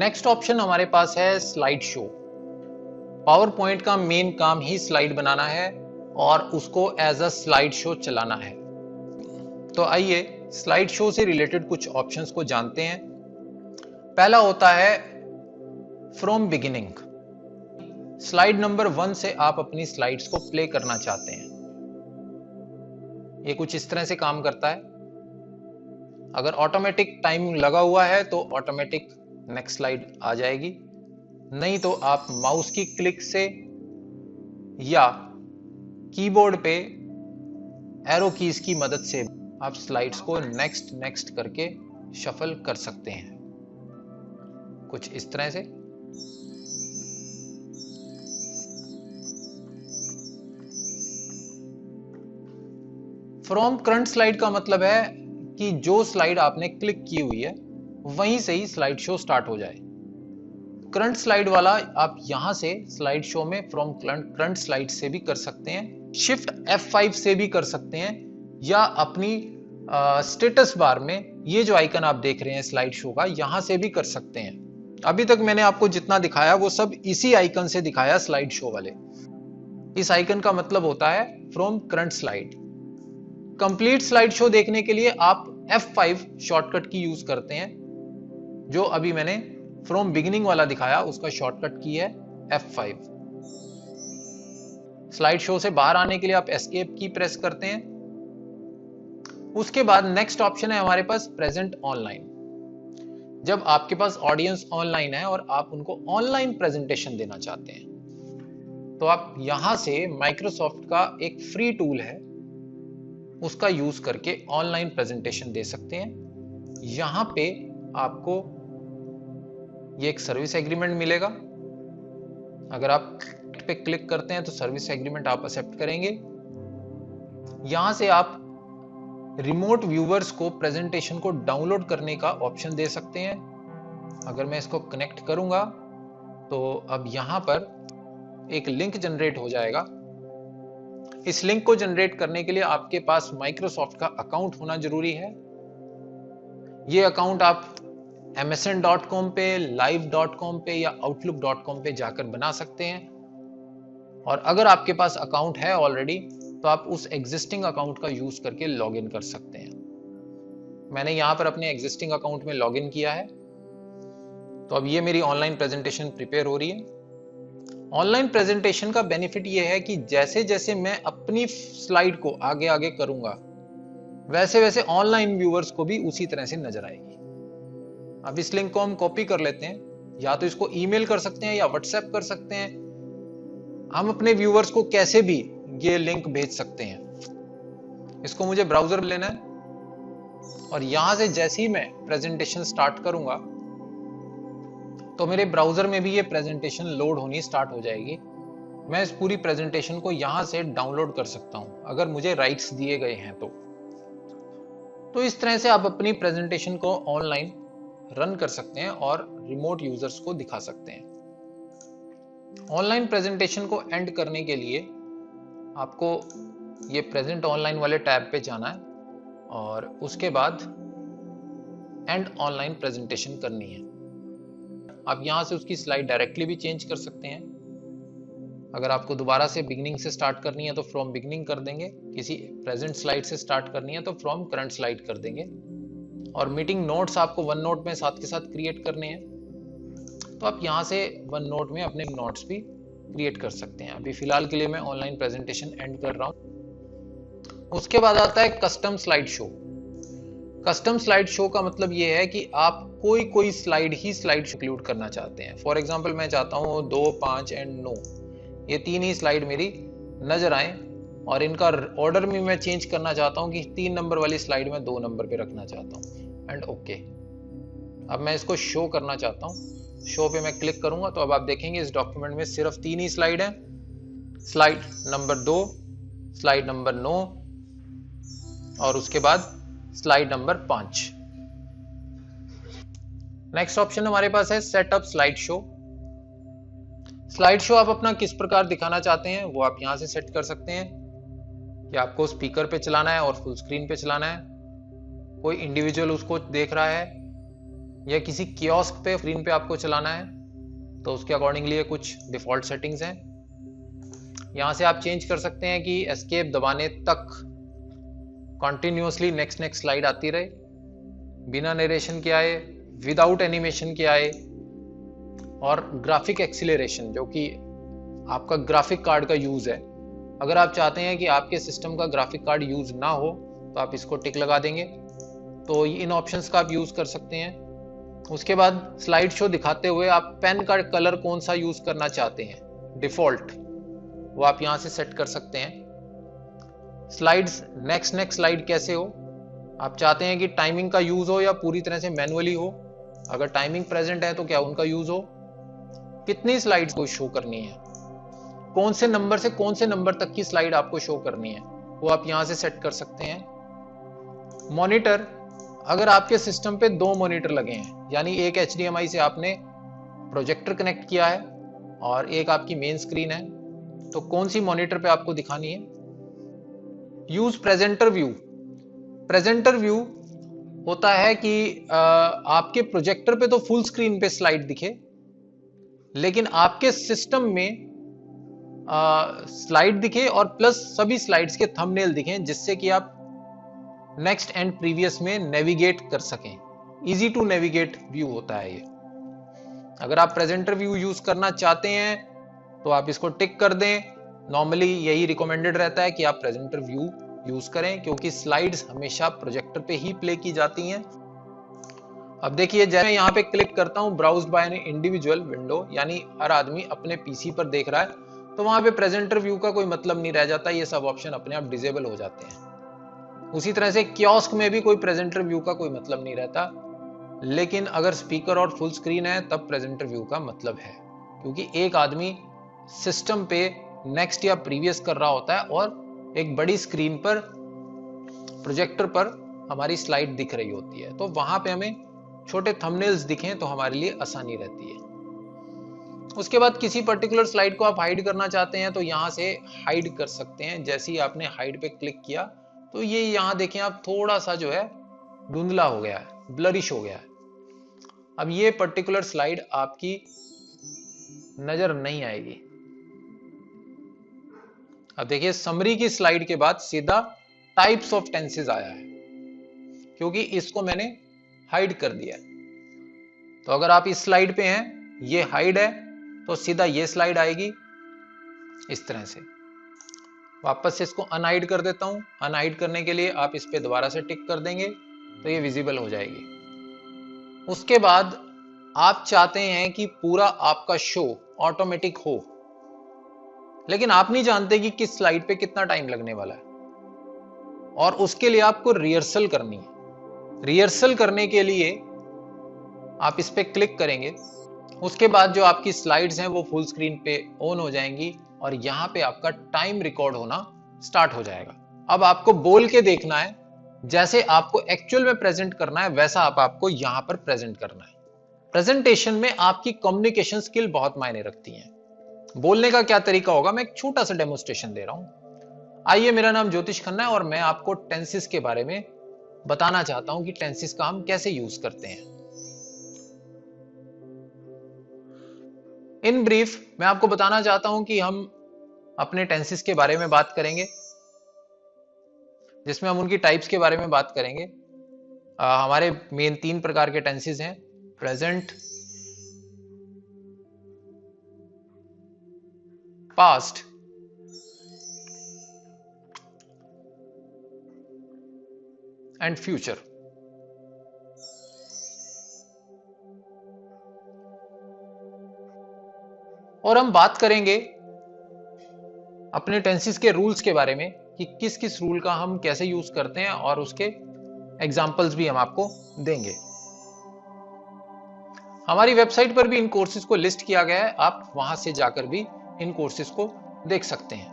Next option हमारे पास है slide show. Power point का मेन काम ही स्लाइड बनाना है और उसको एज अ स्लाइड शो चलाना है। तो आइए स्लाइड शो से रिलेटेड कुछ ऑप्शंस को जानते हैं। पहला होता है फ्रॉम बिगिनिंग। स्लाइड नंबर 1 से आप अपनी स्लाइड्स को प्ले करना चाहते हैं। ये कुछ इस तरह से काम करता है। अगर ऑटोमेटिक टाइम लगा हुआ है तो ऑटोमेटिक नेक्स्ट स्लाइड आ जाएगी, नहीं तो आप माउस की क्लिक से या कीबोर्ड पे एरो कीज की मदद से आप स्लाइड्स को नेक्स्ट नेक्स्ट करके शफल कर सकते हैं, कुछ इस तरह से। फ्रॉम करंट स्लाइड का मतलब है कि जो स्लाइड आपने क्लिक की हुई है वहीं से ही स्लाइड शो स्टार्ट हो जाए। करंट स्लाइड वाला आप यहां से स्लाइड शो में फ्रॉम करंट स्लाइड से भी कर सकते हैं, शिफ्ट F5 से भी कर सकते हैं, या अपनी स्टेटस बार में ये जो आइकन आप देख रहे हैं स्लाइड शो का, यहां से भी कर सकते हैं। अभी तक मैंने आपको जितना दिखाया वो सब इसी आइकन से दिखाया, स्लाइड शो वाले। इस आइकन का मतलब होता है from current slide. Complete slide show देखने के लिए आप F5 शॉर्टकट की यूज करते हैं। जो अभी मैंने फ्रॉम बिगिनिंग वाला दिखाया उसका शॉर्टकट की है F5। स्लाइड शो से बाहर आने के लिए आप एस्केप की प्रेस करते हैं। उसके बाद नेक्स्ट ऑप्शन है हमारे पास प्रेजेंट ऑनलाइन। जब आपके पास ऑडियंस ऑनलाइन है और आप उनको ऑनलाइन प्रेजेंटेशन देना चाहते हैं तो आप यहां से माइक्रोसॉफ्ट का एक फ्री टूल है उसका यूज करके ऑनलाइन प्रेजेंटेशन दे सकते हैं। यहां पे आपको ये एक सर्विस एग्रीमेंट मिलेगा। अगर आप पे क्लिक करते हैं तो सर्विस एग्रीमेंट आप एक्सेप्ट करेंगे। यहां से आप रिमोट व्यूअर्स को प्रेजेंटेशन को डाउनलोड करने का ऑप्शन दे सकते हैं। अगर मैं इसको कनेक्ट करूंगा तो अब यहां पर एक लिंक जनरेट हो जाएगा। इस लिंक को जनरेट करने के लिए आपके पास माइक्रोसॉफ्ट का अकाउंट होना जरूरी है। ये अकाउंट आप msn.com पे, live.com पे या outlook.com पे जाकर बना सकते हैं। और अगर आपके पास अकाउंट है ऑलरेडी तो आप उस एग्जिस्टिंग अकाउंट का यूज करके लॉगिन कर सकते हैं। मैंने यहां पर अपने एग्जिस्टिंग अकाउंट में लॉगिन किया है। तो अब ये मेरी ऑनलाइन प्रेजेंटेशन प्रिपेयर हो रही है। ऑनलाइन प्रेजेंटेशन का बेनिफिट ये है कि जैसे जैसे मैं अपनी स्लाइड को आगे आगे करूंगा वैसे वैसे ऑनलाइन व्यूअर्स को भी उसी तरह से नजर आएगी। अब इस लिंक को हम कॉपी कर लेते हैं, या तो इसको ईमेल कर सकते हैं या व्हाट्सएप कर सकते हैं। हम अपने व्यूअर्स को कैसे भी ये लिंक भेज सकते हैं। इसको मुझे ब्राउजर लेना है और यहां से जैसे ही मैं प्रेजेंटेशन स्टार्ट करूंगा तो मेरे ब्राउजर में भी ये प्रेजेंटेशन लोड होनी स्टार्ट हो जाएगी। मैं इस पूरी प्रेजेंटेशन को यहां से डाउनलोड कर सकता हूं अगर मुझे राइट्स दिए गए हैं तो इस तरह से आप अपनी प्रेजेंटेशन को ऑनलाइन रन कर सकते हैं और रिमोट यूजर्स को दिखा सकते हैं। ऑनलाइन प्रेजेंटेशन को एंड करने के लिए आपको ये प्रेजेंट ऑनलाइन वाले टैब पे जाना है और उसके बाद एंड ऑनलाइन प्रेजेंटेशन करनी है। आप यहां से उसकी स्लाइड डायरेक्टली भी चेंज कर सकते हैं। अगर आपको दोबारा से बिगिनिंग से स्टार्ट करनी है तो फ्रॉम बिगिनिंग कर देंगे, किसी प्रेजेंट स्लाइड से स्टार्ट करनी है तो फ्रॉम करंट स्लाइड कर देंगे। और मीटिंग नोट्स आपको वन नोट में साथ के साथ क्रिएट करने हैं तो आप यहां से वन नोट में अपने नोट्स भी क्रिएट कर सकते हैं। अभी फिलहाल के लिए मैं ऑनलाइन प्रेजेंटेशन एंड कर रहा हूं। उसके बाद आता है custom slide show. Custom slide show का मतलब यह है कि आप कोई स्लाइड इंक्लूड करना चाहते हैं। फॉर एग्जांपल मैं चाहता हूं 2, 5 एंड 9 ये 3 ही स्लाइड मेरी नजर आए और इनका ऑर्डर भी मैं चेंज करना चाहता हूं कि 3 नंबर वाली स्लाइड में 2 नंबर पे रखना चाहता हूं एंड ओके। अब मैं इसको शो करना चाहता हूं। शो पे मैं क्लिक करूंगा तो अब आप देखेंगे इस डॉक्यूमेंट में सिर्फ 3 ही स्लाइड है। स्लाइड नंबर 2, स्लाइड नंबर 9 और उसके बाद स्लाइड नंबर 5। नेक्स्ट ऑप्शन हमारे पास है setup slide show. Slide show आप अपना किस प्रकार दिखाना चाहते हैं वो आप यहां से सेट कर सकते हैं कि आपको स्पीकर पे चलाना है और फुल स्क्रीन पे चलाना है, कोई इंडिविजुअल उसको देख रहा है या किसी कियोस्क पे स्क्रीन पे आपको चलाना है तो उसके अकॉर्डिंगली ये कुछ डिफॉल्ट सेटिंग्स हैं। यहां से आप चेंज कर सकते हैं कि एस्केप दबाने तक कंटिन्यूअसली नेक्स्ट नेक्स्ट स्लाइड आती रहे, बिना नरेशन के आए, विदाउट एनिमेशन के आए, और ग्राफिक एक्सीलरेशन जो कि आपका ग्राफिक कार्ड का यूज है। अगर आप चाहते हैं कि आपके सिस्टम का ग्राफिक कार्ड यूज ना हो तो आप इसको टिक लगा देंगे, तो इन ऑप्शंस का आप यूज कर सकते हैं। उसके बाद स्लाइड शो दिखाते हुए आप पेन का कलर कौन सा यूज करना चाहते हैं, डिफॉल्ट, वो आप यहां से सेट कर सकते हैं। स्लाइड्स नेक्स्ट नेक्स्ट स्लाइड कैसे हो, आप चाहते हैं कि टाइमिंग का यूज हो या पूरी तरह से मैनुअली हो, अगर टाइमिंग प्रेजेंट है तो क्या उनका यूज हो, कितनी स्लाइड्स को शो करनी है, कौन से नंबर से कौन से नंबर तक की स्लाइड आपको शो करनी है, वो आप यहां से सेट कर सकते हैं। मॉनिटर, अगर आपके सिस्टम पे 2 मॉनिटर लगे हैं, यानी एक HDMI से आपने प्रोजेक्टर कनेक्ट किया है और एक आपकी मेन स्क्रीन है, तो कौन सी मॉनिटर पे आपको दिखानी है। Use presenter view. Presenter view होता है कि आपके प्रोजेक्टर पे तो फुल स्क्रीन पे स्लाइड दिखे, लेकिन आपके सिस्टम में स्लाइड दिखे और प्लस सभी स्लाइड्स के थंबनेल दिखें, जिससे कि आप नेक्स्ट एंड प्रीवियस में नेविगेट कर सकें। इजी टू नेविगेट व्यू होता है ये। अगर आप प्रेजेंटर व्यू यूज करना चाहते हैं तो आप इसको टिक कर दें। नॉर्मली यही रिकमेंडेड रहता है कि आप प्रेजेंटर व्यू यूज करें, क्योंकि स्लाइड्स हमेशा प्रोजेक्टर पे ही प्ले की जाती हैं। अब देखिए, जब मैं यहाँ पे क्लिक करता हूँ browse by an individual window, यानी हर आदमी अपने पीसी पर देख रहा है, तो वहां पे प्रेजेंटर व्यू का कोई मतलब नहीं रह जाता, ये सब ऑप्शन अपने आप डिसेबल हो जाते हैं। उसी तरह से कियोस्क में भी कोई प्रेजेंटर व्यू का कोई मतलब नहीं रहता, लेकिन अगर स्पीकर और फुल स्क्रीन है तब प्रेजेंटर व्यू का मतलब है, क्योंकि एक आदमी सिस्टम पे नेक्स्ट या प्रीवियस कर रहा होता है और एक बड़ी स्क्रीन पर प्रोजेक्टर पर हमारी स्लाइड दिख रही होती है, तो वहां पे हमें छोटे थंबनेल्स दिखें तो हमारे लिए आसानी रहती है। उसके बाद किसी पर्टिकुलर स्लाइड को आप हाइड करना चाहते हैं तो यहां से हाइड कर सकते हैं। जैसे ही आपने हाइड पे क्लिक किया तो ये यहां देखें आप थोड़ा सा जो है धुंधला हो गया है, ब्लरिश हो गया है। अब ये पर्टिकुलर स्लाइड आपकी नजर नहीं आएगी। अब देखिए, समरी की स्लाइड के बाद सीधा टाइप्स ऑफ टेंसेस आया है, क्योंकि इसको मैंने हाइड कर दिया है। तो अगर आप इस स्लाइड पे हैं, ये हाइड है, तो सीधा ये स्लाइड आएगी इस तरह से। वापस से इसको अनहाइड कर देता हूं। अनहाइड करने के लिए आप इस पे दोबारा से टिक कर देंगे तो ये विजिबल हो जाएगी। उसके बाद आप चाहते हैं कि पूरा आपका शो ऑटोमेटिक हो, लेकिन आप नहीं जानते कि किस स्लाइड पे कितना टाइम लगने वाला है, और उसके लिए आपको रिहर्सल करनी है। रिहर्सल करने के लिए आप इस पे क्लिक करेंगे। उसके बाद जो आपकी स्लाइड्स हैं वो फुल स्क्रीन पे ऑन हो जाएंगी और यहां पे आपका टाइम रिकॉर्ड होना स्टार्ट हो जाएगा। अब आपको बोल के देखना है, जैसे आपको एक्चुअल में प्रेजेंट करना है वैसा आपको यहां पर प्रेजेंट करना है। प्रेजेंटेशन में आपकी कम्युनिकेशन स्किल बहुत मायने रखती है। बोलने का क्या तरीका होगा, मैं एक छोटा सा डेमोस्ट्रेशन दे रहा हूं। आइए, मेरा नाम ज्योतिष खन्ना है और मैं आपको टेंसेस के बारे में बताना चाहता हूं कि टेंसेस का हम कैसे यूज करते हैं। इन ब्रीफ मैं आपको बताना चाहता हूं कि हम अपने टेंसेस के बारे में बात करेंगे, जिसमें हम उनकी टाइप्स के बारे में बात करेंगे। हमारे मेन 3 प्रकार के टेंसेस हैं, प्रेजेंट, पास्ट एंड फ्यूचर। और हम बात करेंगे अपने टेंसेस के रूल्स के बारे में कि किस किस रूल का हम कैसे यूज करते हैं, और उसके एग्जाम्पल्स भी हम आपको देंगे। हमारी वेबसाइट पर भी इन कोर्सेज को लिस्ट किया गया है, आप वहां से जाकर भी इन कोर्सेज को देख सकते हैं।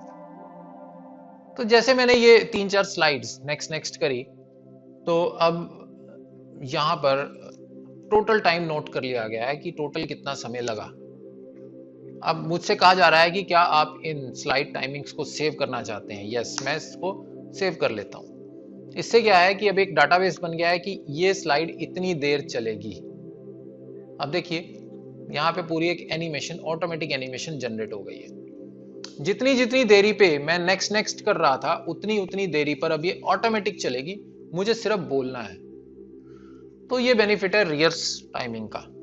तो जैसे मैंने ये 3-4 स्लाइड्स नेक्स्ट नेक्स्ट करी, तो अब यहां पर टोटल टाइम नोट कर लिया गया है कि टोटल कितना समय लगा। अब मुझसे कहा जा रहा है कि क्या आप इन स्लाइड टाइमिंग्स को सेव करना चाहते हैं। यस, मैं इसको सेव कर लेता हूं। इससे क्या है कि अब एक डाटाबेस बन गया है कि ये स्लाइड इतनी देर चलेगी। अब देखिए यहाँ पे पूरी एक एनिमेशन, ऑटोमेटिक एनिमेशन जनरेट हो गई है। जितनी जितनी देरी पे मैं नेक्स्ट नेक्स्ट कर रहा था, उतनी उतनी देरी पर अब ये ऑटोमेटिक चलेगी, मुझे सिर्फ बोलना है। तो ये बेनिफिट है रिवर्स टाइमिंग का।